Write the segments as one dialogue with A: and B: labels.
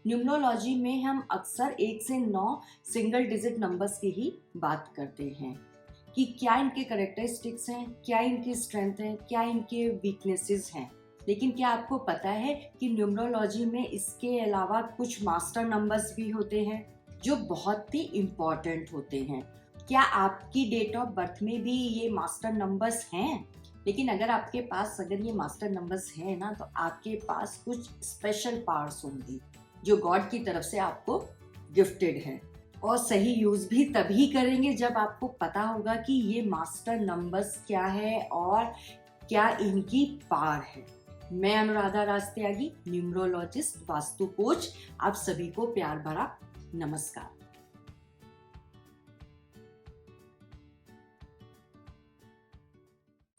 A: Numerology में हम अक्सर 1 से 9 सिंगल डिजिट नंबर्स की ही बात करते हैं कि क्या इनके करेक्टरिस्टिक्स हैं, क्या इनकी स्ट्रेंथ है, क्या इनके वीकनेसेस हैं। लेकिन क्या आपको पता है कि न्यूमरोलॉजी में इसके अलावा कुछ मास्टर नंबर्स भी होते हैं जो बहुत ही इम्पॉर्टेंट होते हैं। क्या आपकी डेट ऑफ बर्थ में भी ये मास्टर नंबर्स हैं? लेकिन अगर ये मास्टर नंबर्स हैं ना, तो आपके पास कुछ स्पेशल पावर्स होंगी जो गॉड की तरफ से आपको गिफ्टेड है। और सही यूज भी तभी करेंगे जब आपको पता होगा कि ये मास्टर नंबर्स क्या है और क्या इनकी पावर है। मैं अनुराधा राजत्यागी, न्यूमरोलॉजिस्ट, वास्तु कोच, आप सभी को प्यार भरा नमस्कार।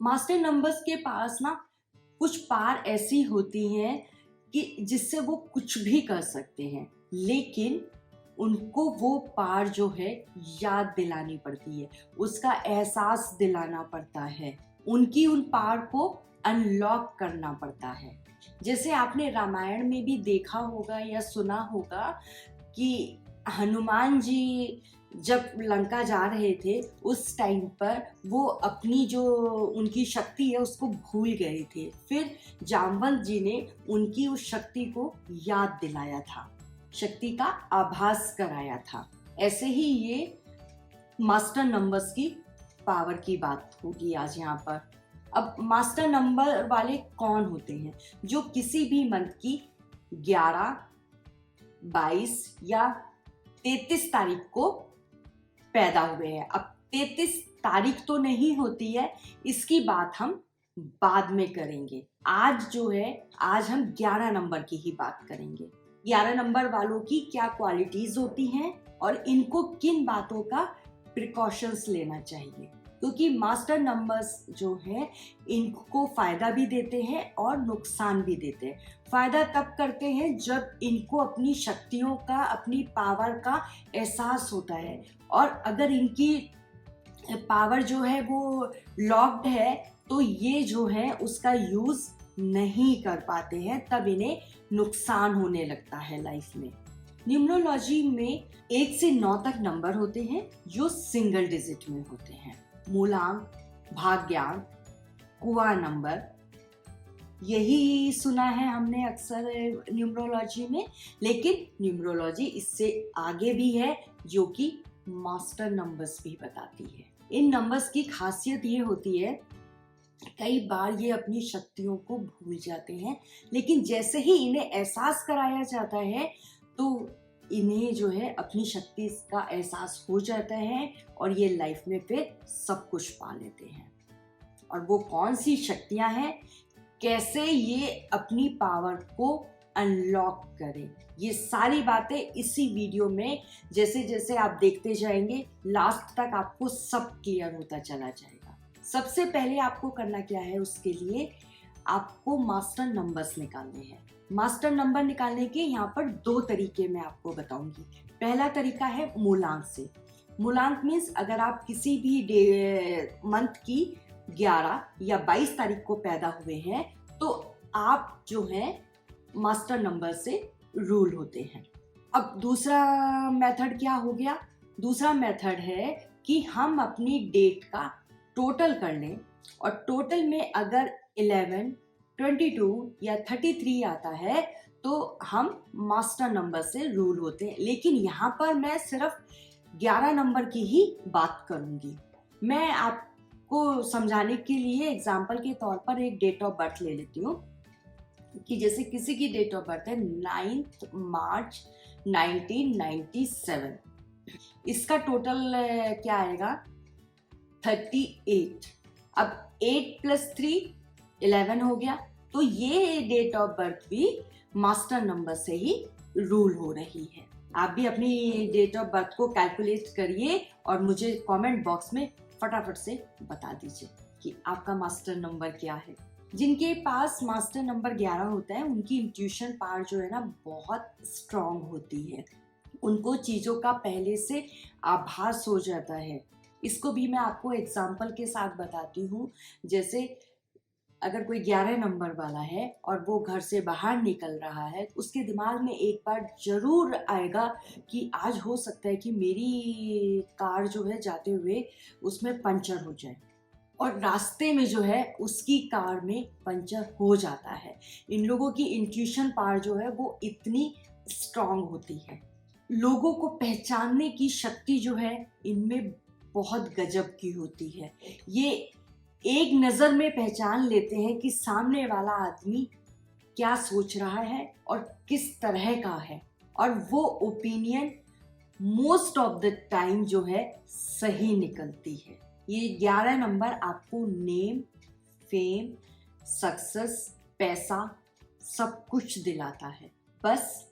A: मास्टर नंबर्स के पास ना कुछ पावर ऐसी होती हैं कि जिससे वो कुछ भी कर सकते हैं, लेकिन उनको वो पावर जो है याद दिलानी पड़ती है, उसका एहसास दिलाना पड़ता है, उनकी उन पावर को अनलॉक करना पड़ता है। जैसे आपने रामायण में भी देखा होगा या सुना होगा कि हनुमान जी जब लंका जा रहे थे उस टाइम पर वो अपनी जो उनकी शक्ति है उसको भूल गए थे। फिर जामवंत जी ने उनकी उस शक्ति को याद दिलाया था, शक्ति का आभास कराया था। ऐसे ही ये मास्टर नंबर्स की पावर की बात होगी आज यहाँ पर। अब मास्टर नंबर वाले कौन होते हैं? जो किसी भी मंथ की 11, 22 या 33 तारीख को पैदा हुए हैं। अब 33 तारीख तो नहीं होती है, इसकी बात हम बाद में करेंगे। आज हम 11 नंबर की ही बात करेंगे। 11 नंबर वालों की क्या क्वालिटीज होती हैं और इनको किन बातों का प्रिकॉशंस लेना चाहिए, क्योंकि मास्टर नंबर्स जो है इनको फायदा भी देते हैं और नुकसान भी देते हैं। फायदा तब करते हैं जब इनको अपनी शक्तियों का, अपनी पावर का एहसास होता है, और अगर इनकी पावर जो है वो लॉक्ड है तो ये जो है उसका यूज नहीं कर पाते हैं, तब इन्हें नुकसान होने लगता है लाइफ में। न्यूमरोलॉजी में 1 से 9 तक नंबर होते हैं जो सिंगल डिजिट में होते हैं। मूलांक, भाग्यांक, कुआ नंबर, यही सुना है हमने अक्सर न्यूमरोलॉजी में। लेकिन न्यूमरोलॉजी इससे आगे भी है जो कि मास्टर नंबर्स भी बताती है। इन नंबर्स की खासियत ये होती है, कई बार ये अपनी शक्तियों को भूल जाते हैं, लेकिन जैसे ही इन्हें एहसास कराया जाता है तो इन्हें जो है अपनी शक्ति का एहसास हो जाता है और ये लाइफ में फिर सब कुछ पा लेते हैं। और वो कौन सी शक्तियां हैं, कैसे ये अपनी पावर को अनलॉक करें, ये सारी बातें इसी वीडियो में जैसे जैसे आप देखते जाएंगे लास्ट तक आपको सब क्लियर होता चला जाएगा। सबसे पहले आपको करना क्या है, उसके लिए आपको मास्टर नंबर्स निकालने हैं। मास्टर नंबर निकालने के यहाँ पर 2 तरीके मैं आपको बताऊंगी। पहला तरीका है मूलांक से। मूलांक मीन्स अगर आप किसी भी मंथ की 11 या 22 तारीख को पैदा हुए हैं तो आप जो है मास्टर नंबर से रूल होते हैं। अब दूसरा मेथड क्या हो गया? दूसरा मेथड है कि हम अपनी डेट का टोटल कर लें और टोटल में अगर 11, 22 या 33 आता है तो हम मास्टर नंबर से रूल होते हैं। लेकिन यहाँ पर मैं सिर्फ 11 नंबर की ही बात करूंगी। मैं आपको समझाने के लिए एग्जाम्पल के तौर पर एक डेट ऑफ बर्थ ले लेती हूँ कि जैसे किसी की डेट ऑफ बर्थ है 9 मार्च 1997। इसका टोटल क्या आएगा? 38। अब 8 + 3 11 हो गया, तो ये डेट ऑफ बर्थ भी मास्टर नंबर से ही रूल हो रही है। आप भी अपनी डेट ऑफ बर्थ को कैलकुलेट करिए और मुझे कमेंट बॉक्स में फटाफट से बता दीजिए कि आपका मास्टर नंबर क्या है। जिनके पास मास्टर नंबर 11 होता है उनकी इंट्यूशन पावर जो है ना बहुत स्ट्रांग होती है। उनको चीज़ों का पहले से आभास हो जाता है। इसको भी मैं आपको एग्जाम्पल के साथ बताती हूँ। जैसे अगर कोई 11 नंबर वाला है और वो घर से बाहर निकल रहा है, उसके दिमाग में एक बार जरूर आएगा कि आज हो सकता है कि मेरी कार जो है जाते हुए उसमें पंचर हो जाए, और रास्ते में जो है उसकी कार में पंचर हो जाता है। इन लोगों की इंट्यूशन पावर जो है वो इतनी स्ट्रांग होती है। लोगों को पहचानने की शक्ति जो है इनमें बहुत गजब की होती है। ये एक नज़र में पहचान लेते हैं कि सामने वाला आदमी क्या सोच रहा है और किस तरह का है, और वो opinion most of the time जो है सही निकलती है। ये 11 नंबर आपको नेम, फेम, सक्सेस, पैसा सब कुछ दिलाता है। बस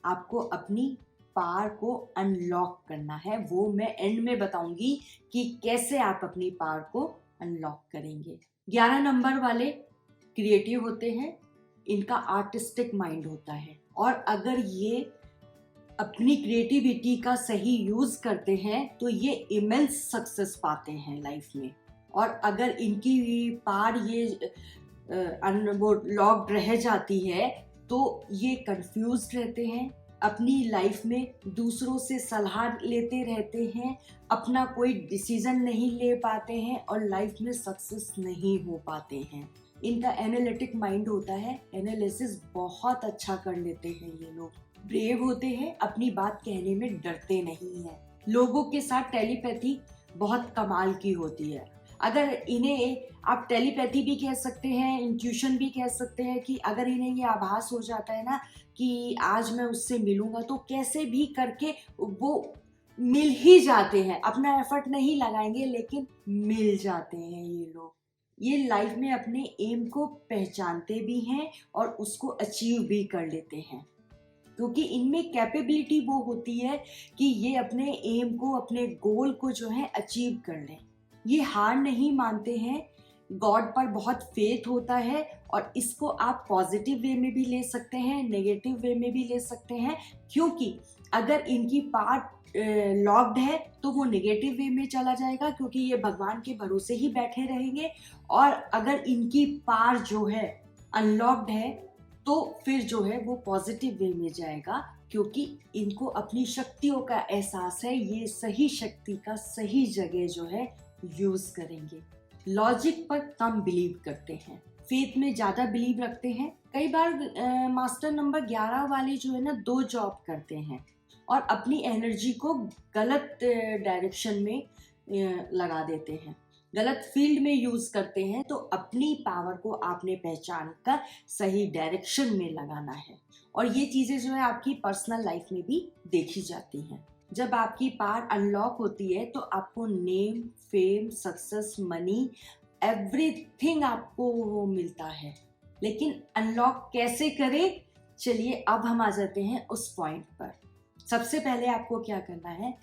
A: आपको अपनी पार को अनलॉक करना है। वो मैं एंड में बताऊंगी कि कैसे आप अपनी पार को अनलॉक करेंगे। 11 नंबर वाले क्रिएटिव होते हैं, इनका आर्टिस्टिक माइंड होता है, और अगर ये अपनी क्रिएटिविटी का सही यूज करते हैं तो ये इमेंस सक्सेस पाते हैं लाइफ में। और अगर इनकी पार ये लॉक्ड रह जाती है तो ये कंफ्यूज रहते हैं, अपनी लाइफ में दूसरों से सलाह लेते रहते हैं, अपना कोई डिसीजन नहीं ले पाते हैं और लाइफ में सक्सेस नहीं हो पाते हैं। इनका एनालिटिक माइंड होता है, एनालिसिस बहुत अच्छा कर लेते हैं ये लोग। ब्रेव होते हैं, अपनी बात कहने में डरते नहीं हैं। लोगों के साथ टेलीपैथी बहुत कमाल की होती है। अगर इन्हें आप टेलीपैथी भी कह सकते हैं, इंट्यूशन भी कह सकते हैं, कि अगर इन्हें ये आभास हो जाता है ना कि आज मैं उससे मिलूंगा, तो कैसे भी करके वो मिल ही जाते हैं। अपना एफर्ट नहीं लगाएंगे लेकिन मिल जाते हैं ये लोग। ये लाइफ में अपने एम को पहचानते भी हैं और उसको अचीव भी कर लेते हैं, क्योंकि इनमें कैपेबिलिटी वो होती है कि ये अपने एम को, अपने गोल को जो है अचीव कर लें। ये हार नहीं मानते हैं, गॉड पर बहुत फेथ होता है, और इसको आप पॉजिटिव वे में भी ले सकते हैं, नेगेटिव वे में भी ले सकते हैं। क्योंकि अगर इनकी पार्ट लॉक्ड है तो वो नेगेटिव वे में चला जाएगा, क्योंकि ये भगवान के भरोसे ही बैठे रहेंगे। और अगर इनकी पार जो है अनलॉक्ड है तो फिर जो है वो पॉजिटिव वे में जाएगा, क्योंकि इनको अपनी शक्तियों का एहसास है। ये सही शक्ति का सही जगह जो है यूज करेंगे। लॉजिक पर कम बिलीव करते हैं, फेथ में ज्यादा बिलीव रखते हैं। कई बार मास्टर नंबर 11 वाले जो है ना 2 जॉब करते हैं और अपनी एनर्जी को गलत डायरेक्शन में लगा देते हैं, गलत फील्ड में यूज करते हैं। तो अपनी पावर को आपने पहचान कर सही डायरेक्शन में लगाना है, और ये चीजें जो है आपकी पर्सनल लाइफ में भी देखी जाती हैं। जब आपकी पावर अनलॉक होती है तो आपको name, fame, success, money, everything आपको मिलता है। लेकिन अनलॉक कैसे करें, चलिए अब हम आ जाते हैं उस पॉइंट पर। सबसे पहले आपको क्या करना है,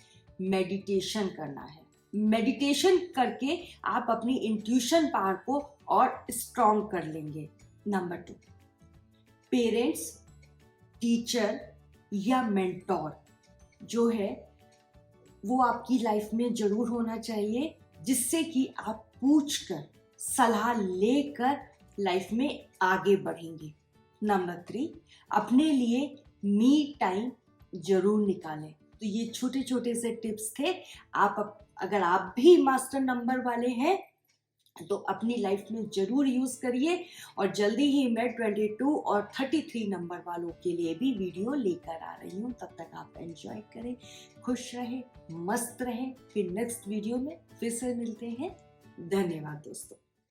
A: मेडिटेशन करना है। मेडिटेशन करके आप अपनी इंट्यूशन पावर को और स्ट्रॉन्ग कर लेंगे। नंबर 2, पेरेंट्स, टीचर या मेंटोर जो है वो आपकी लाइफ में जरूर होना चाहिए, जिससे कि आप पूछकर, सलाह लेकर लाइफ में आगे बढ़ेंगे। नंबर 3, अपने लिए मी टाइम जरूर निकालें। तो ये छोटे छोटे से टिप्स थे। अगर आप भी मास्टर नंबर वाले हैं तो अपनी लाइफ में जरूर यूज करिए, और जल्दी ही मैं 22 और 33 नंबर वालों के लिए भी वीडियो लेकर आ रही हूँ। तब तक आप एंजॉय करें, खुश रहें, मस्त रहें। फिर नेक्स्ट वीडियो में फिर से मिलते हैं। धन्यवाद दोस्तों।